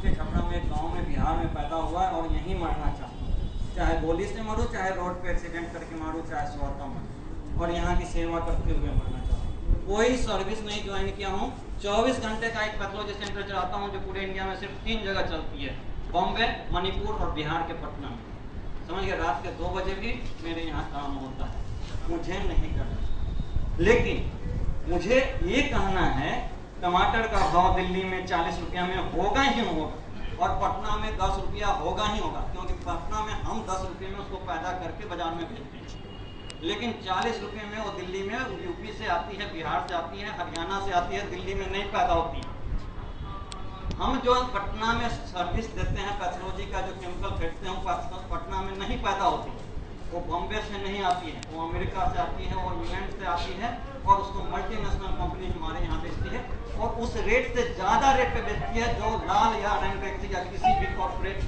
के छपरा में एक गांव में बिहार में पैदा हुआ है और यहीं मरना चाहता हूँ। चाहे गोली से मरूँ, चाहे रोड पे एक्सीडेंट करके मारूँ, चाहे स्वतः मरूँ, और यहाँ की सेवा करते हुए मरना चाहता हूँ। कोई सर्विस नहीं ज्वाइन किया हूँ। 24 घंटे का एक पैथोलॉजी सेंटर चलाता हूँ जो पूरे इंडिया में सिर्फ 3 जगह चलती है, बॉम्बे, मणिपुर और बिहार के पटना में। समझ गए? रात के 2 बजे भी मेरे यहाँ काम होता है, मुझे नहीं करना। लेकिन मुझे ये कहना है, टमाटर का भाव दिल्ली में 40 रुपया में होगा ही होगा और पटना में 10 रुपया होगा ही होगा, क्योंकि पटना में हम 10 रुपये में उसको पैदा करके बाजार में बेचते हैं। लेकिन 40 रुपये में वो दिल्ली में, यूपी से आती है, बिहार से आती है, हरियाणा से आती है, दिल्ली में नहीं पैदा होती है। हम जो पटना में सर्विस देते हैं पैथोलॉजी का, जो केमिकल फेंकते हैं, पटना में नहीं पैदा होती है। वो बॉम्बे से नहीं आती है, वो अमेरिका से आती है, वो इंग्लैंड से आती है और उसको मल्टीनेशनल कंपनी हमारे यहाँ बेचती है और उस रेट से ज़्यादा रेट पे बेचती है जो लाल या रैंक या किसी भी कॉर्पोरेट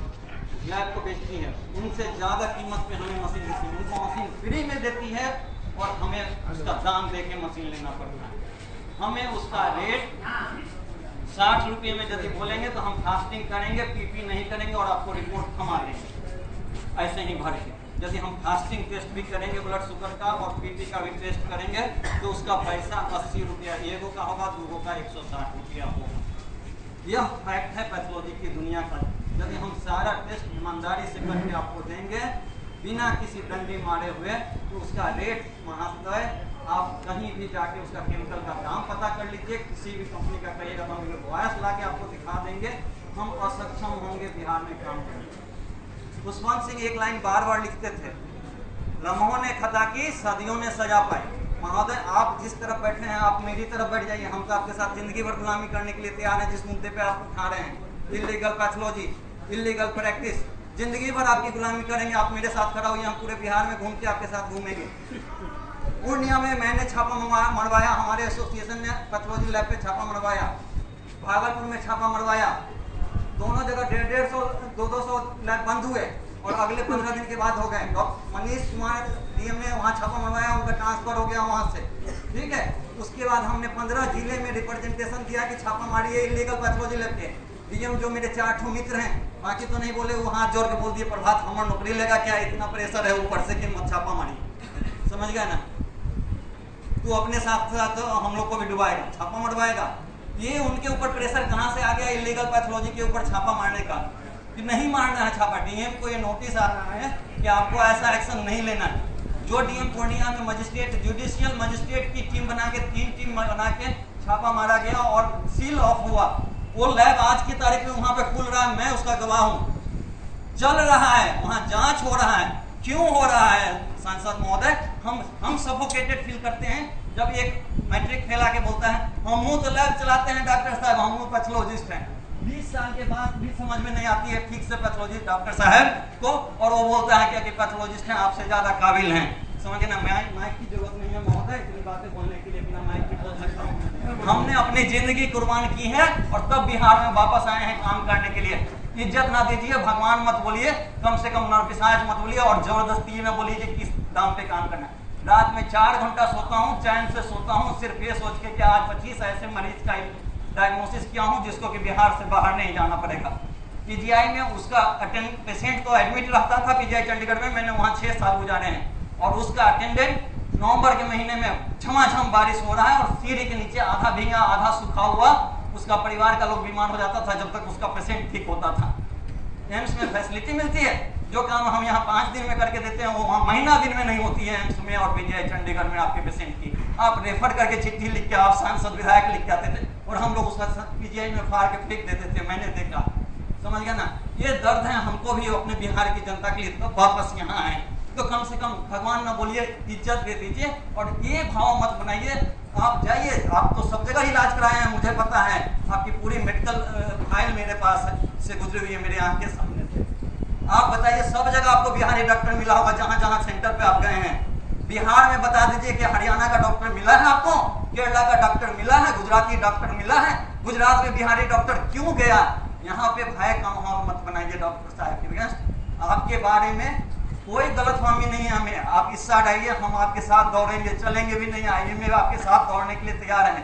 लैब को बेचती है। उनसे ज़्यादा कीमत पे हमें मशीन देती है, उनको मशीन फ्री में देती है और हमें उसका दाम दे के मशीन लेना पड़ता है। हमें उसका रेट 60 रुपये में यदि बोलेंगे तो हम फास्टिंग करेंगे, पीपी नहीं करेंगे और आपको रिपोर्ट थमा देंगे ऐसे ही भर के। यदि हम फास्टिंग टेस्ट भी करेंगे ब्लड शुगर का और पीपी का भी टेस्ट करेंगे तो उसका पैसा 80 रुपया एगो का होगा, 2 का 160 रुपया होगा। यह फैक्ट है पैथोलॉजी की दुनिया का। यदि हम सारा टेस्ट ईमानदारी से करके आपको देंगे बिना किसी डंडी मारे हुए तो उसका रेट महाशय आप कहीं भी जाके उसका केमिकल का दाम पता कर लीजिए, किसी भी कंपनी का कहिएगा तो हम वॉयस ला के आपको दिखा देंगे। हम असक्षम होंगे बिहार में काम करने। खुशवंत सिंह एक लाइन बार बार लिखते थे, लम्हों ने खता की, सदियों ने सजा पाई। महोदय, आप जिस तरफ बैठे हैं आप मेरी तरफ बैठ जाइए, हम तो आपके साथ जिंदगी भर गुलामी करने के लिए तैयार हैं। जिस मुद्दे पे आप उठा रहे हैं, इलीगल पैथोलॉजी, इलीगल प्रैक्टिस, जिंदगी भर आपकी गुलामी करेंगे। आप मेरे साथ खड़ा होइए, हम पूरे बिहार में घूम के आपके साथ घूमेंगे। पूर्णिया में मैंने छापा मरवाया, हमारे एसोसिएशन ने पैथोलॉजी लैब पे छापा मरवाया, भागलपुर में छापा मरवाया, दोनों जगह 150-200 लैब बंद हुए और अगले 15 दिन के बाद हो गए। डॉक्टर मनीष कुमार डीएम ने वहाँ छापा मरवाया, उनका ट्रांसफर हो गया वहाँ से, ठीक है। उसके बाद हमने 15 जिले में रिप्रेजेंटेशन किया कि छापा मारी है इलीगल पैथोलॉजी लैब पे। डीएम जो मेरे 4 मित्र हैं, बाकी तो नहीं बोले, वो हाथ जोड़ के बोल दिए, प्रभात हमारा नौकरी लेगा क्या, इतना प्रेशर है ऊपर से कि मत छापा मारी। समझ गए ना? तू अपने साथ साथ हम लोग को भी डुबाएगा, छापा मरवाएगा। ये उनके ऊपर प्रेशर कहाँ से आ गया इलीगल पैथोलॉजी के ऊपर छापा मारने का, कि नहीं मारना है छापा। डीएम को ये नोटिस आ रहा है कि आपको ऐसा एक्शन नहीं लेना है। जो डीएम पूर्णिया में मजिस्ट्रेट, जुडिशियल मजिस्ट्रेट की टीम बना के, 3 टीम बना के छापा मारा गया और सील ऑफ हुआ। वो लैब आज की तारीख में वहां पे खुल रहा है, मैं उसका गवाह हूँ। चल रहा है, वहां जांच हो रहा है। क्यों हो रहा है सांसद महोदय? हम सफोकेटेड फील करते हैं जब एक मैट्रिक फेल आके बोलता है हम तो लैब चलाते हैं डॉक्टर साहब, हम पैथोलॉजिस्ट हैं। 20 साल के बाद भी समझ में नहीं आती है ठीक से पैथोलॉजी डॉक्टर साहब को, और वो बोलता है कि पैथोलॉजिस्ट हैं, आपसे ज्यादा काबिल हैं। समझे ना? माइक की जरूरत नहीं है महोदय, इतनी बातें बोलने के लिए बिना माइक के बोल सकता हूँ। हमने अपनी जिंदगी कुर्बान की है और तब बिहार में वापस आए हैं काम करने के लिए। इज्जत ना दीजिए, भगवान मत बोलिए, कम से कम नरपिशाच मत बोलिए और जबरदस्ती न बोलिए कि किस दाम पे काम करना है। रात में 4 घंटा सोता हूँ, चैन से सोता हूँ, सिर्फ ये सोच के कि आज 25 ऐसे मरीज का डायग्नोसिस किया हूँ जिसको कि बिहार से बाहर नहीं जाना पड़ेगा। पीजीआई में उसका पेशेंट तो एडमिट रहता था पीजीआई चंडीगढ़ में, मैंने वहाँ 6 साल गुजारे हैं और उसका अटेंडेंट नवंबर के महीने में झमाझम बारिश हो रहा है और सीढ़ी के नीचे आधा भींगा आधा सूखा हुआ, उसका परिवार का लोग बीमार हो जाता था जब तक उसका पेशेंट ठीक होता था। एम्स में फैसिलिटी मिलती है, जो काम हम यहाँ 5 दिन में करके देते हैं वो वहाँ महीना दिन में नहीं होती है एम्स में और पीजीआई चंडीगढ़ में आपके पेशेंट की। आप रेफर करके चिट्ठी लिख के आप सांसद विधायक लिख के आते थे और हम लोग उसका पीजीआई में फाड़ के फेंक देते थे, मैंने देखा। समझ गया ना? ये दर्द है हमको भी अपने बिहार की जनता के लिए, तो वापस यहाँ आए तो कम से कम भगवान ना बोलिए, इज्जत दे दीजिए और ये भाव मत बनाइए। आप जाइए, आप तो सब जगह इलाज कराए हैं, मुझे पता है, आपकी पूरी मेडिकल फाइल मेरे पास से गुजरी हुई है, मेरे आंख के सामने से। आप बताइए, सब जगह आपको बिहारी डॉक्टर मिला होगा जहां जहां सेंटर पे आप गए हैं। बिहार में बता दीजिए कि हरियाणा का डॉक्टर मिला है आपको, केरला का डॉक्टर मिला है, गुजराती डॉक्टर मिला है। गुजरात में बिहारी डॉक्टर क्यों गया? यहाँ पे भय का माहौल मत बनाइए डॉक्टर साहब के। आपके बारे में कोई गलतफहमी नहीं है हमें। आप इस साइड आइए, हम आपके साथ दौड़ेंगे, चलेंगे भी नहीं, आइए में आपके साथ दौड़ने के लिए तैयार हैं।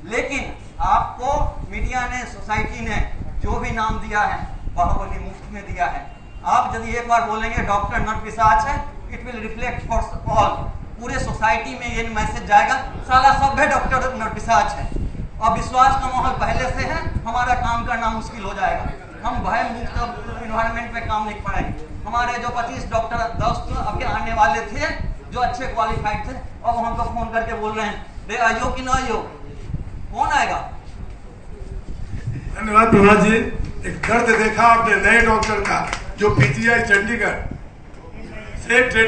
लेकिन आपको मीडिया ने, सोसाइटी ने जो भी नाम दिया है बाहुबली मुफ्त में दिया है। आप यदि एक बार बोलेंगे डॉक्टर नरपिशाच है, it will reflect for all, पूरे सोसाइटी में ये मैसेज जाएगा, साला सब है डॉक्टर नरपिशाच है। और विश्वास का माहौल पहले से है, हमारा काम करना मुश्किल हो जाएगा। हम भय मुक्त इन्वायरमेंट में काम नहीं पड़ेंगे। हमारे जो 25 डॉक्टर दोस्त अभी आने वाले थे जो अच्छे क्वालिफाइड थे, अब हमको फोन करके बोल रहे हैं रे आइयो कि ना आइयो, कौन आएगा? धन्यवाद प्रभात जी। एक दर्द देखा आपने नए डॉक्टर का जो पीजीआई चंडीगढ़ से ट्रेनिंग